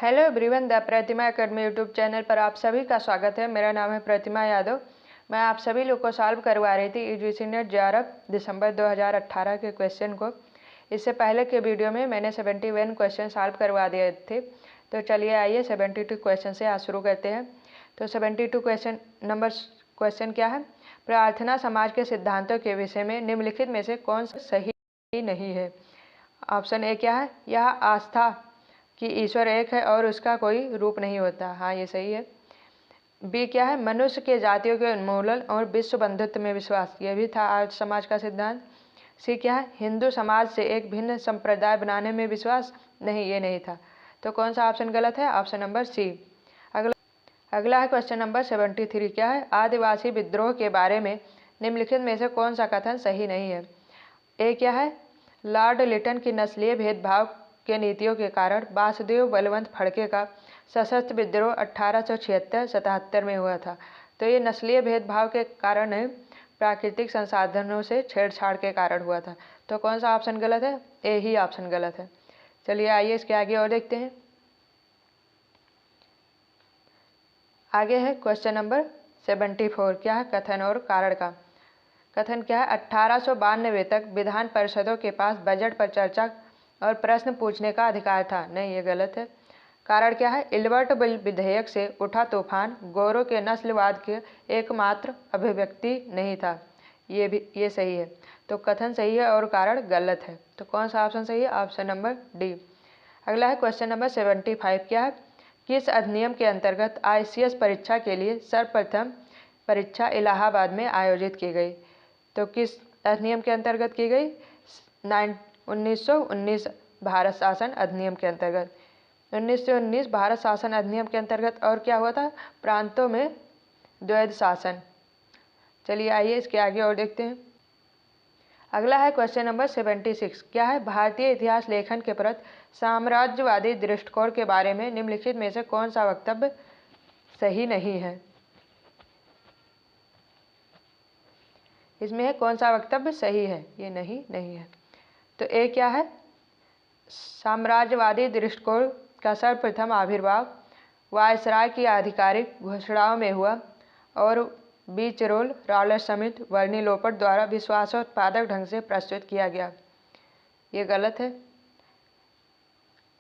Hello everyone, the Pratima academy YouTube channel पर आप सभी का स्वागत है। मेरा नाम है प्रतिमा यादव। मैं आप सभी लोग को सॉल्व करवा रही थी यूजीसी नेट जेआरएफ दिसंबर 2018 के क्वेश्चन को। इससे पहले के वीडियो में मैंने 71 क्वेश्चन सॉल्व करवा दिए थे। तो चलिए आइए 72 क्वेश्चन से आज शुरू करते हैं। तो 72 क्वेश्चन क्या है? प्रार्थना समाज के सिद्धांतों के विषय में निम्नलिखित में से कौन सा सही नहीं है? ऑप्शन ए क्या है? यह आस्था कि ईश्वर एक है और उसका कोई रूप नहीं होता। हाँ, ये सही है। बी क्या है? मनुष्य के जातियों के उन्मूलन और विश्व बंधुत्व में विश्वास, यह भी था आर्य समाज का सिद्धांत। सी क्या है? हिंदू समाज से एक भिन्न संप्रदाय बनाने में विश्वास, नहीं, ये नहीं था। तो कौन सा ऑप्शन गलत है? Option number C. अगला है क्वेश्चन नंबर 73 क्या है? आदिवासी विद्रोह के बारे में निम्नलिखित में से कौन सा कथन सही नहीं है? ए क्या है? लॉर्ड लिटन की नस्लीय भेदभाव के नीतियों के कारण वासुदेव बलवंत फड़के का सशस्त्र विद्रोह 1876-77 में हुआ था। तो ये नस्लीय भेदभाव के कारण नहीं, प्राकृतिक संसाधनों से छेड़छाड़ के कारण हुआ था। तो कौन सा ऑप्शन गलत है? ए ही ऑप्शन गलत है। चलिए आइए इसके आगे और देखते हैं। आगे है क्वेश्चन नंबर 74 क्या है? कथन और कारण का। कथन क्या है? 1892 तक विधान परिषदों के पास बजट पर चर्चा और प्रश्न पूछने का अधिकार था, नहीं, ये गलत है। कारण क्या है? इल्बर्ट बिल विधेयक से उठा तूफान गोरों के नस्लवाद के एकमात्र अभिव्यक्ति नहीं था, ये सही है। तो कथन सही है और कारण गलत है। तो कौन सा ऑप्शन सही है? Option number D. अगला है क्वेश्चन नंबर 75 क्या है? किस अधिनियम के अंतर्गत ICS परीक्षा के लिए सर्वप्रथम परीक्षा इलाहाबाद में आयोजित की गई? तो किस अधिनियम के अंतर्गत की गई? 1919 भारत शासन अधिनियम के अंतर्गत। 1919 भारत शासन अधिनियम के अंतर्गत। और क्या हुआ था? प्रांतों में द्वैध शासन। चलिए आइए इसके आगे और देखते हैं। अगला है क्वेश्चन नंबर 76 क्या है? भारतीय इतिहास लेखन के प्रति साम्राज्यवादी दृष्टिकोण के बारे में निम्नलिखित में से कौन सा वक्तव्य सही नहीं है? इसमें है कौन सा वक्तव्य सही है? ये नहीं है। तो ए क्या है? साम्राज्यवादी दृष्टिकोण का सर्वप्रथम आविर्भाव वायसराय की आधिकारिक घोषणाओं में हुआ और बीचरोल, रॉलेट समित, वर्नी लोपट द्वारा विश्वासोत्पादक ढंग से प्रस्तुत किया गया, ये गलत है।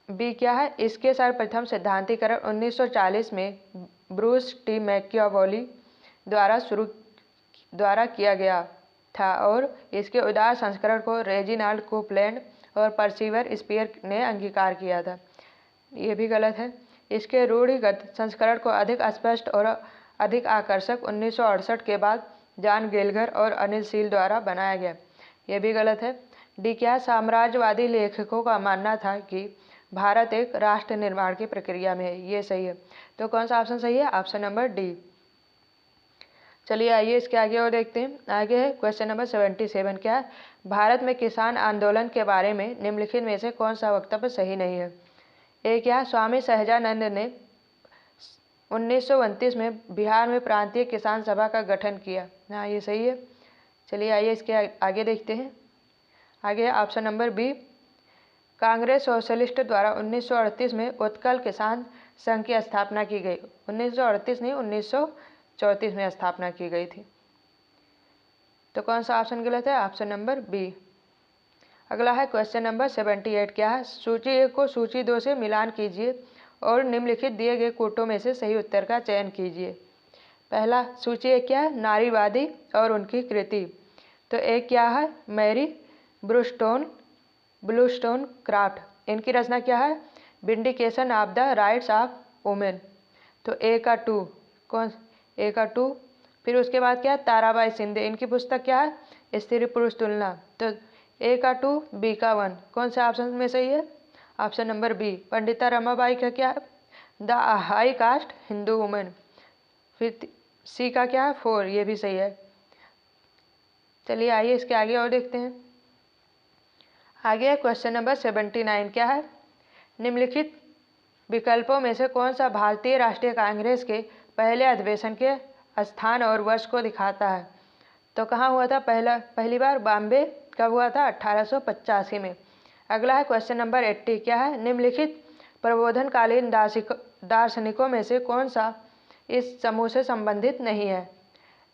बी क्या है? इसके सर्वप्रथम सिद्धांतीकरण 1940 में ब्रूस टी मैकियावेली द्वारा किया गया था और इसके उदार संस्करण को रेजिनाल्ड कोपलैंड और परसिवर स्पीयर ने अंगीकार किया था, ये भी गलत है। इसके रूढ़िगत संस्करण को अधिक स्पष्ट और अधिक आकर्षक 1968 के बाद जॉन गेलगर और अनिल सील द्वारा बनाया गया, ये भी गलत है। डी क्या है? साम्राज्यवादी लेखकों का मानना था कि भारत एक राष्ट्र निर्माण की प्रक्रिया में है, ये सही है। तो कौन सा ऑप्शन सही है? Option number D. चलिए आइए इसके आगे और देखते हैं। आगे है क्वेश्चन नंबर 77 क्या है? भारत में किसान आंदोलन के बारे में निम्नलिखित में से कौन सा वक्तव्य सही नहीं है? ए क्या? स्वामी सहजानंद ने 1929 में बिहार में प्रांतीय किसान सभा का गठन किया, हाँ, ये सही है। चलिए आइए इसके आगे देखते हैं। आगे है option number B, Congress socialist द्वारा 1938 में उत्कल किसान संघ की स्थापना की गई। 1938 नहीं, 1934 में स्थापना की गई थी। तो कौन सा ऑप्शन गलत है? Option number B. अगला है क्वेश्चन नंबर 78 क्या है? सूची 1 को सूची 2 से मिलान कीजिए और निम्नलिखित दिए गए कोटों में से सही उत्तर का चयन कीजिए। पहला सूची 1 क्या है? नारीवादी और उनकी कृति। तो एक क्या है? मैरी ब्लूस्टोन क्राफ्ट, इनकी रचना क्या है? Vindication of the rights of women. तो ए का 2 कौन? ए का 2। फिर उसके बाद क्या है? ताराबाई शिंदे, इनकी पुस्तक क्या है? स्त्री पुरुष तुलना। तो ए का 2, बी का 1, कौन से ऑप्शन में सही है? Option number B. Pandita Ramabai का क्या है? The high caste Hindu women. फिर सी का क्या है? 4, ये भी सही है। चलिए आइए इसके आगे और देखते हैं। आगे है क्वेश्चन नंबर 79 क्या है? निम्नलिखित विकल्पों में से कौन सा भारतीय राष्ट्रीय कांग्रेस के पहले अधिवेशन के स्थान और वर्ष को दिखाता है? तो कहाँ हुआ था पहली बार? बॉम्बे। कब हुआ था? 1885 में। अगला है क्वेश्चन नंबर 80 क्या है? निम्नलिखित प्रबोधनकालीन दार्शनिकों में से कौन सा इस समूह से संबंधित नहीं है?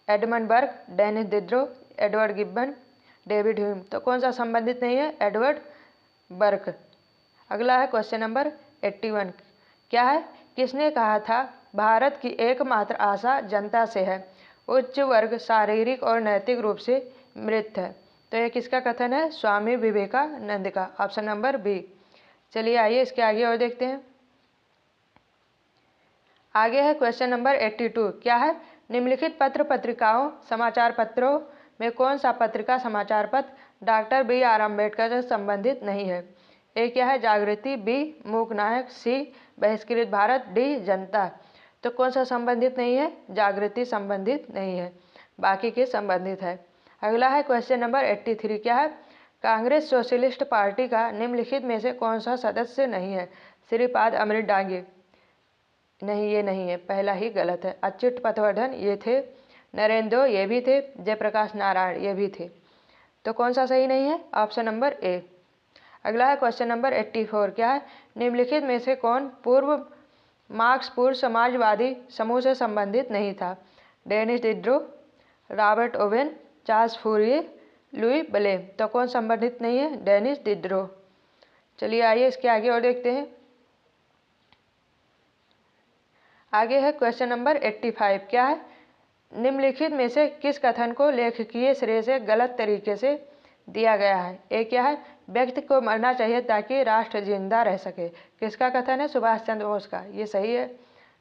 Edmund Burke, Denis Diderot, Edward Gibbon, David Hume. तो कौन सा संबंधित नहीं है? Edward Burke. अगला है क्वेश्चन नंबर 81। क्या है? किसने कहा था भारत की एकमात्र आशा जनता से है, उच्च वर्ग शारीरिक और नैतिक रूप से मृत है? तो ये किसका कथन है? स्वामी विवेकानंद का। Option number B. चलिए आइए इसके आगे और देखते हैं। आगे है क्वेश्चन नंबर 82। क्या है? निम्नलिखित पत्र पत्रिकाओं समाचार पत्रों में कौन सा पत्रिका समाचार पत्र डॉक्टर BR अम्बेडकर से संबंधित नहीं है? ए क्या है? जागृति, बी मूकनायक, सी बहिष्कृत भारत, डी जनता। तो कौन सा संबंधित नहीं है? जागृति संबंधित नहीं है, बाकी के संबंधित है। अगला है क्वेश्चन नंबर 83। क्या है? कांग्रेस सोशलिस्ट पार्टी का निम्नलिखित में से कौन सा सदस्य नहीं है? श्रीपाद अमृत डांगे, नहीं ये नहीं है, पहला ही गलत है। अच्युत पटवर्धन ये थे, नरेंद्र ये भी थे, जयप्रकाश नारायण ये भी थे। तो कौन सा सही नहीं है? ऑप्शन नंबर ए। अगला है क्वेश्चन नंबर 84। क्या है? निम्नलिखित में से कौन पूर्व मार्क्सपूर्व समाजवादी समूह से संबंधित नहीं था? Denis Diderot, Robert Owen, Charles Fourier, Louis Blanc. तो कौन संबंधित नहीं है? Denis Diderot. चलिए आइए इसके आगे और देखते हैं। आगे है क्वेश्चन नंबर 85। क्या है? निम्नलिखित में से किस कथन को लेखकीय श्रेय से गलत तरीके से दिया गया है? ए क्या है? व्यक्ति को मरना चाहिए ताकि राष्ट्र जिंदा रह सके। किसका कथन है? सुभाष चंद्र बोस का, ये सही है।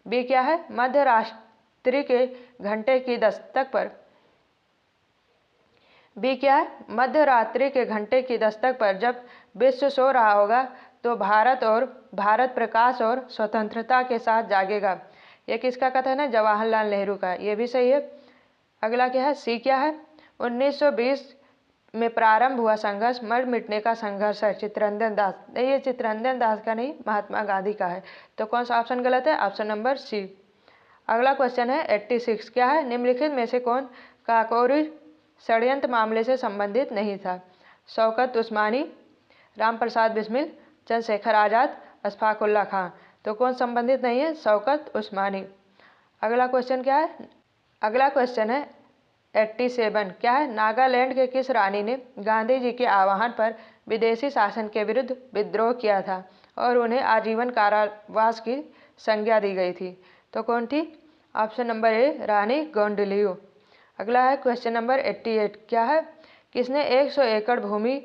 बी क्या है? मध्य रात्रि के घंटे की दस्तक पर, बी क्या है? मध्य रात्रि के घंटे की दस्तक पर जब विश्व सो रहा होगा तो भारत प्रकाश और स्वतंत्रता के साथ जागेगा। यह किसका कथन है? जवाहरलाल नेहरू का, ये भी सही है। अगला क्या है? सी क्या है? 1920 में प्रारंभ हुआ संघर्ष मर मिटने का संघर्ष है, चित्तरंजन दास। नहीं, ये चित्तरंजन दास का नहीं, महात्मा गांधी का है। तो कौन सा ऑप्शन गलत है? Option number C. अगला क्वेश्चन है 86। क्या है? निम्नलिखित में से कौन काकोरी षड्यंत्र मामले से संबंधित नहीं था? शौकत उस्मानी, राम प्रसाद बिस्मिल, चंद्रशेखर आज़ाद, अशफाक उल्लाह खां। तो कौन संबंधित नहीं है? शौकत उस्मानी। अगला क्वेश्चन क्या है? अगला क्वेश्चन है 87। क्या है? नागालैंड के किस रानी ने गांधी जी के आह्वान पर विदेशी शासन के विरुद्ध विद्रोह किया था और उन्हें आजीवन कारावास की संज्ञा दी गई थी? तो कौन थी? ऑप्शन नंबर ए, रानी गौंडलियो। अगला है क्वेश्चन नंबर 88। क्या है? किसने 100 एकड़ भूमि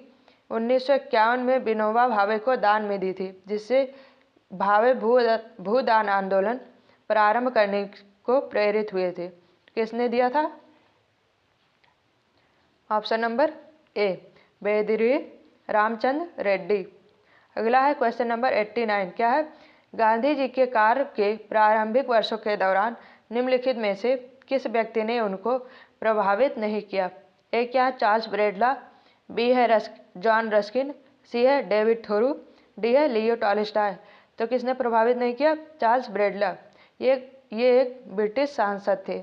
1951 में विनोबा भावे को दान में दी थी, जिससे भावे भूदान आंदोलन प्रारंभ करने को प्रेरित हुए थे? किसने दिया था? Option number A, Vedire Ramachandra Reddy. अगला है क्वेश्चन नंबर 89। क्या है? गांधी जी के कार्य के प्रारंभिक वर्षों के दौरान निम्नलिखित में से किस व्यक्ति ने उनको प्रभावित नहीं किया? ए क्या है? चार्ल्स ब्रैडला, बी है जॉन रस्किन, सी है डेविड थोरू, डी है लियो टॉलस्टॉय। तो किसने प्रभावित नहीं किया? चार्ल्स ब्रैडला। ये एक ब्रिटिश सांसद थे।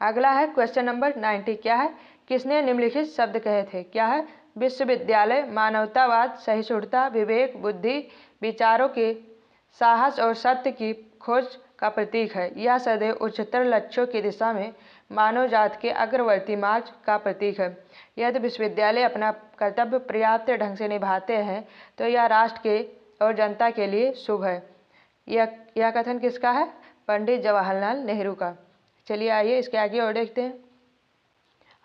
अगला है क्वेश्चन नंबर 90। क्या है? किसने निम्नलिखित शब्द कहे थे? क्या है? विश्वविद्यालय मानवतावाद, सहिष्णुता, विवेक, बुद्धि, विचारों के साहस और सत्य की खोज का प्रतीक है। यह सदैव उच्चतर लक्ष्यों की दिशा में मानव जाति के अग्रवर्ती मार्ग का प्रतीक है। यदि विश्वविद्यालय अपना कर्तव्य पर्याप्त ढंग से निभाते हैं तो यह राष्ट्र के और जनता के लिए शुभ है। यह कथन किसका है? पंडित जवाहरलाल नेहरू का। चलिए आइए इसके आगे और देखते हैं।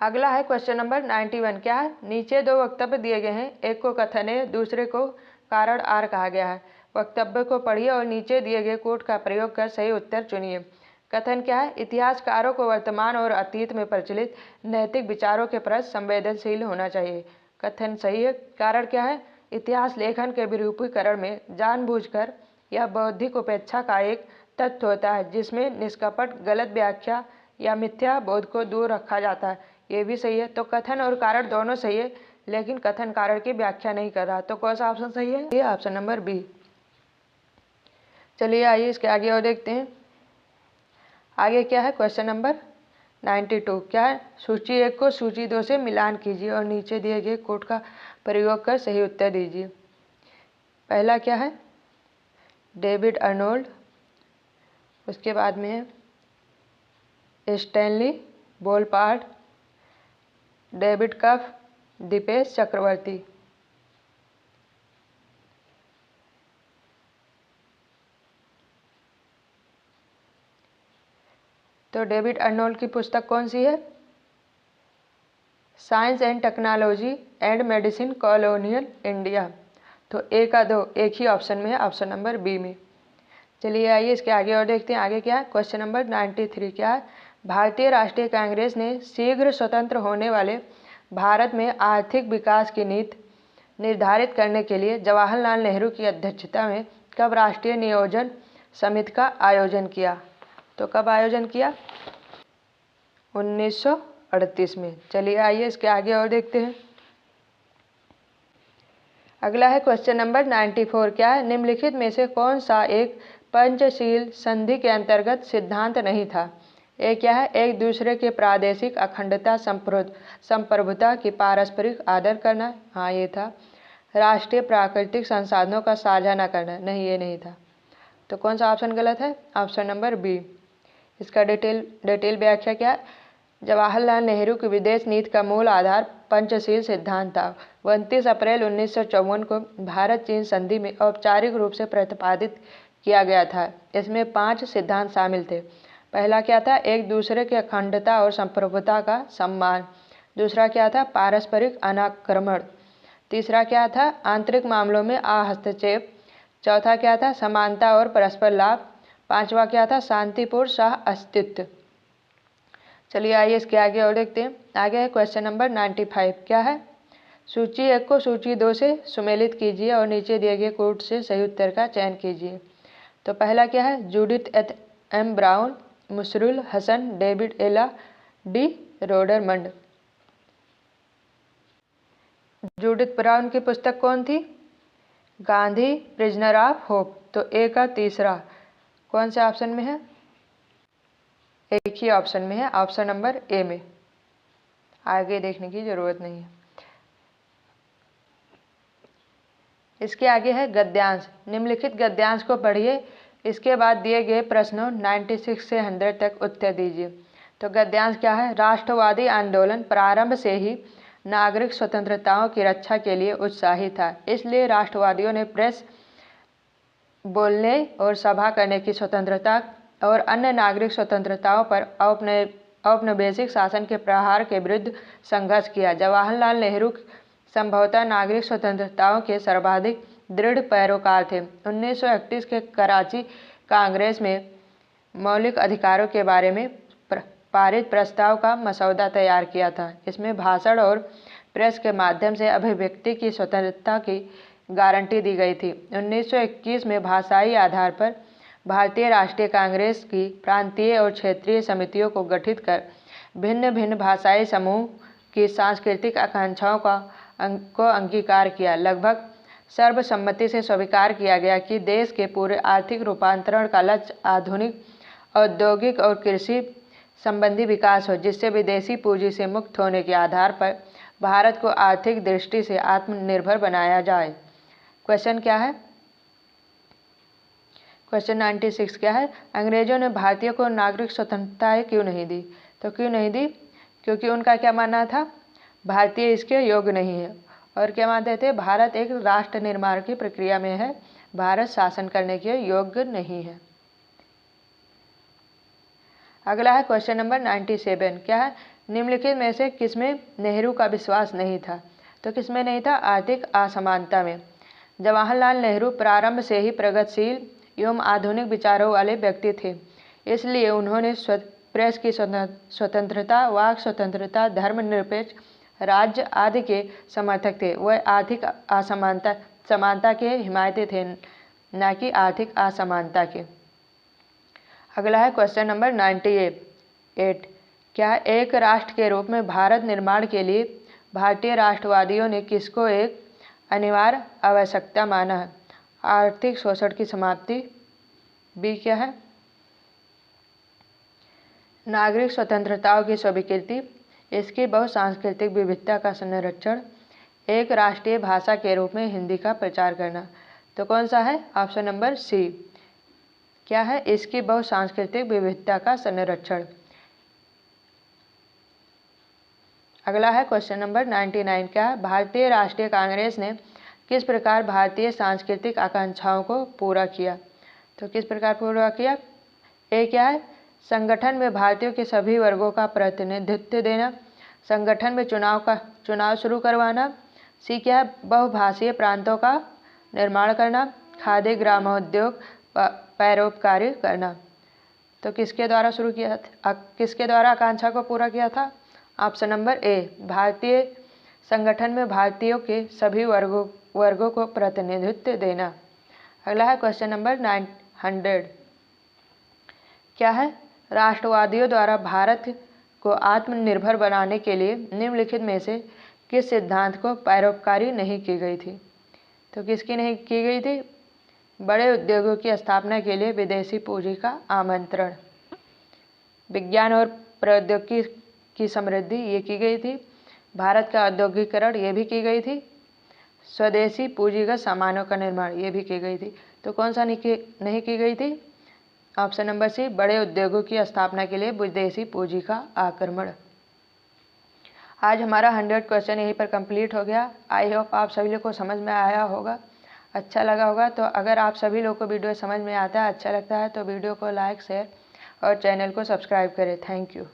अगला है क्वेश्चन नंबर 91। क्या है? नीचे दो वक्तव्य दिए गए हैं, एक को कथन है, दूसरे को कारण आर कहा गया है। वक्तव्य को पढ़िए और नीचे दिए गए कोड का प्रयोग कर सही उत्तर चुनिए। कथन क्या है? इतिहासकारों को वर्तमान और अतीत में प्रचलित नैतिक विचारों के प्रति संवेदनशील होना चाहिए। कथन सही है। कारण क्या है? इतिहास लेखन के विरूपीकरण में जानबूझकर यह बौद्धिक उपेक्षा का एक तथ्य होता है, जिसमें निष्कपट गलत व्याख्या या मिथ्या बोध को दूर रखा जाता है। ये भी सही है। तो कथन और कारण दोनों सही है, लेकिन कथन कारण की व्याख्या नहीं कर रहा। तो कौन सा ऑप्शन सही है? ये ऑप्शन नंबर बी। चलिए आइए इसके आगे और देखते हैं। आगे क्या है? क्वेश्चन नंबर 92 क्या है? सूची 1 को सूची 2 से मिलान कीजिए और नीचे दिए गए कोड का प्रयोग कर सही उत्तर दीजिए। पहला क्या है? डेविड अर्नोल्ड, उसके बाद में है स्टैनली बोलपार्ड, डेविड कफ, दीपेश चक्रवर्ती। तो डेविड अर्नोल्ड की पुस्तक कौन सी है? Science and technology and medicine colonial India. तो ए का 2 एक ही ऑप्शन में है, ऑप्शन नंबर बी में। चलिए आइए इसके आगे और देखते हैं आगे क्या है। क्वेश्चन नंबर 93 क्या है? भारतीय राष्ट्रीय कांग्रेस ने शीघ्र स्वतंत्र होने वाले भारत में आर्थिक विकास की नीति निर्धारित करने के लिए जवाहरलाल नेहरू की अध्यक्षता में कब राष्ट्रीय नियोजन समिति का आयोजन किया? तो कब आयोजन किया? 1938 में। चलिए आइए इसके आगे और देखते हैं। अगला है क्वेश्चन नंबर 94 क्या है? निम्नलिखित में से कौन सा एक पंचशील संधि के अंतर्गत सिद्धांत नहीं था? ये क्या है? एक दूसरे के प्रादेशिक अखंडता संप्रभुता की पारस्परिक आदर करना, हाँ ये था। राष्ट्रीय प्राकृतिक संसाधनों का साझा न करना, नहीं ये नहीं था। तो कौन सा ऑप्शन गलत है? Option number B. इसका डिटेल व्याख्या क्या है? जवाहरलाल नेहरू की विदेश नीति का मूल आधार पंचशील सिद्धांत था। 29 अप्रैल 1954 को भारत चीन संधि में औपचारिक रूप से प्रतिपादित किया गया था। इसमें 5 सिद्धांत शामिल थे। पहला क्या था? एक दूसरे के अखंडता और संप्रभुता का सम्मान। दूसरा क्या था? पारस्परिक अनाक्रमण। तीसरा क्या था? आंतरिक मामलों में हस्तक्षेप। चौथा क्या था? समानता और परस्पर लाभ। पांचवा क्या था? शांतिपूर्ण सह अस्तित्व। चलिए आइए इसके आगे और देखते हैं। आगे है क्वेश्चन नंबर 95 क्या है? सूची 1 को सूची 2 से सुमेलित कीजिए और नीचे दिए गए कोड से सही उत्तर का चयन कीजिए। तो पहला क्या है? Judith M Brown, Mushirul Hasan, David एला, डी रोडरमंड। जूडिथ ब्राउन की पुस्तक कौन थी? Gandhi prisoner of hope. तो ए का तीसरा कौन से ऑप्शन में है? एक ही ऑप्शन में है, ऑप्शन नंबर ए में। आगे देखने की जरूरत नहीं है। इसके आगे है गद्यांश। निम्नलिखित गद्यांश को पढ़िए, इसके बाद दिए गए प्रश्नों 96 से 100 तक उत्तर दीजिए। तो गद्यांश क्या है? राष्ट्रवादी आंदोलन प्रारंभ से ही नागरिक स्वतंत्रताओं की रक्षा के लिए उत्साही था, इसलिए राष्ट्रवादियों ने प्रेस, बोलने और सभा करने की स्वतंत्रता और अन्य नागरिक स्वतंत्रताओं पर औपनिवेशिक शासन के प्रहार के विरुद्ध संघर्ष किया। जवाहरलाल नेहरू संभवतः नागरिक स्वतंत्रताओं के सर्वाधिक दृढ़ पैरोकार थे। 1931 के कराची कांग्रेस में मौलिक अधिकारों के बारे में पारित प्रस्ताव का मसौदा तैयार किया था। इसमें भाषण और प्रेस के माध्यम से अभिव्यक्ति की स्वतंत्रता की गारंटी दी गई थी। 1921 में भाषाई आधार पर भारतीय राष्ट्रीय कांग्रेस की प्रांतीय और क्षेत्रीय समितियों को गठित कर भिन्न भिन्न भाषाई समूह की सांस्कृतिक आकांक्षाओं को अंगीकार किया। लगभग सर्वसम्मति से स्वीकार किया गया कि देश के पूरे आर्थिक रूपांतरण का लक्ष्य आधुनिक औद्योगिक और कृषि संबंधी विकास हो, जिससे विदेशी पूंजी से मुक्त होने के आधार पर भारत को आर्थिक दृष्टि से आत्मनिर्भर बनाया जाए। क्वेश्चन क्या है? क्वेश्चन 96 क्या है? अंग्रेजों ने भारतीयों को नागरिक स्वतंत्रताएं क्यों नहीं दी? तो क्यों नहीं दी? क्योंकि उनका क्या मानना था? भारतीय इसके योग्य नहीं है। और क्या मानते थे? भारत एक राष्ट्र निर्माण की प्रक्रिया में है, भारत शासन करने के योग्य नहीं है। अगला है क्वेश्चन नंबर 97 क्या है? निम्नलिखित में से किसमें नेहरू का विश्वास नहीं था? तो किसमें नहीं था? आर्थिक असमानता में। जवाहरलाल नेहरू प्रारंभ से ही प्रगतिशील एवं आधुनिक विचारों वाले व्यक्ति थे, इसलिए उन्होंने प्रेस की स्वतंत्रता, वाक स्वतंत्रता, धर्मनिरपेक्ष राज्य आदि के समर्थक थे। वह आर्थिक समानता के हिमायती थे, न कि आर्थिक असमानता के। अगला है क्वेश्चन नंबर 98 क्या है? एक राष्ट्र के रूप में भारत निर्माण के लिए भारतीय राष्ट्रवादियों ने किसको एक अनिवार्य आवश्यकता माना है? आर्थिक शोषण की समाप्ति। बी क्या है? नागरिक स्वतंत्रताओं की स्वीकृति, इसकी बहुसांस्कृतिक विविधता का संरक्षण, एक राष्ट्रीय भाषा के रूप में हिंदी का प्रचार करना। तो कौन सा है? Option number C. क्या है? इसकी बहुसांस्कृतिक विविधता का संरक्षण। अगला है क्वेश्चन नंबर 99। क्या है? भारतीय राष्ट्रीय कांग्रेस ने किस प्रकार भारतीय सांस्कृतिक आकांक्षाओं को पूरा किया? तो किस प्रकार पूरा किया? ए क्या है? संगठन में भारतीयों के सभी वर्गों का प्रतिनिधित्व देना, संगठन में चुनाव शुरू करवाना। सी क्या है? बहुभाषीय प्रांतों का निर्माण करना, खादी ग्रामोद्योग परोपकारी करना। तो किसके द्वारा शुरू किया था? किसके द्वारा आकांक्षा को पूरा किया था? ऑप्शन नंबर ए, भारतीय संगठन में भारतीयों के सभी वर्गों को प्रतिनिधित्व देना। अगला है क्वेश्चन नंबर 900। क्या है? राष्ट्रवादियों द्वारा भारत को आत्मनिर्भर बनाने के लिए निम्नलिखित में से किस सिद्धांत को पैरोकारी नहीं की गई थी? तो किसकी नहीं की गई थी? बड़े उद्योगों की स्थापना के लिए विदेशी पूंजी का आमंत्रण, विज्ञान और प्रौद्योगिकी की समृद्धि ये की गई थी, भारत का औद्योगिकरण ये भी की गई थी, स्वदेशी पूंजीगत सामानों का निर्माण ये भी की गई थी। तो कौन सा नहीं की गई थी? ऑप्शन नंबर सी, बड़े उद्योगों की स्थापना के लिए विदेशी पूंजी का आक्रमण। आज हमारा 100 क्वेश्चन यहीं पर कंप्लीट हो गया। आई होप आप सभी लोग को समझ में आया होगा, अच्छा लगा होगा। तो अगर आप सभी लोग को वीडियो समझ में आता है, अच्छा लगता है, तो वीडियो को लाइक, शेयर और चैनल को सब्सक्राइब करें। Thank you.